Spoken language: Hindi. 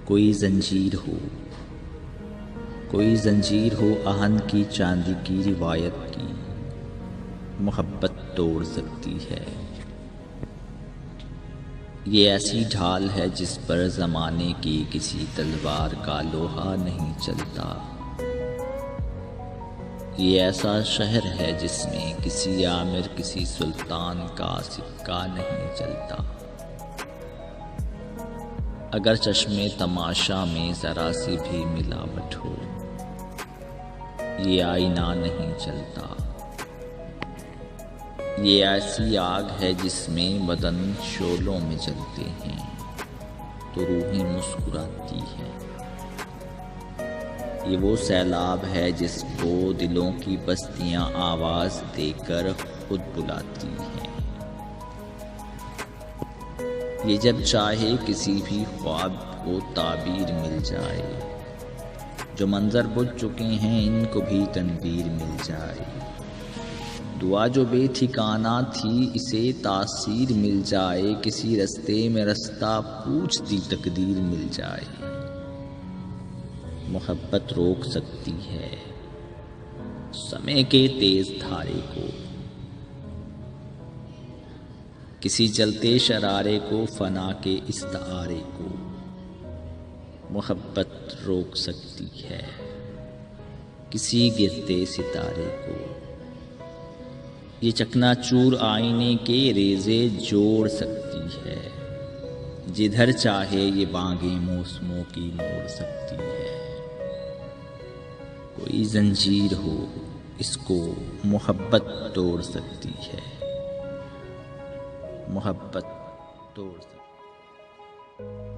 कोई जंजीर हो आहन की चांदी की रिवायत की, मोहब्बत तोड़ सकती है। ये ऐसी ढाल है जिस पर ज़माने की किसी तलवार का लोहा नहीं चलता। ये ऐसा शहर है जिसमें किसी आमिर किसी सुल्तान का सिक्का नहीं चलता। अगर चश्मे तमाशा में ज़रा सी भी मिलावट हो, ये आईना नहीं चलता। ये ऐसी आग है जिसमें बदन शोलों में जलते हैं तो रूहें मुस्कुराती हैं। ये वो सैलाब है जिसको दिलों की बस्तियां आवाज़ देकर खुद बुलाती हैं। ये जब चाहे किसी भी ख्वाब को ताबीर मिल जाए, जो मंजर बुझ चुके हैं इनको भी तनवीर मिल जाए। दुआ जो बेठिकाना थी इसे तासीर मिल जाए, किसी रस्ते में रास्ता पूछती तकदीर मिल जाए। मोहब्बत रोक सकती है समय के तेज धारे को, किसी चलते शरारे को, फना के इस्तारे को। मोहब्बत रोक सकती है किसी गिरते सितारे को। ये चकनाचूर आईने के रेज़े जोड़ सकती है, जिधर चाहे ये बांगे मौसमों की मोड़ सकती है। कोई जंजीर हो इसको मोहब्बत तोड़ सकती है, मोहब्बत तोड़ सकती है।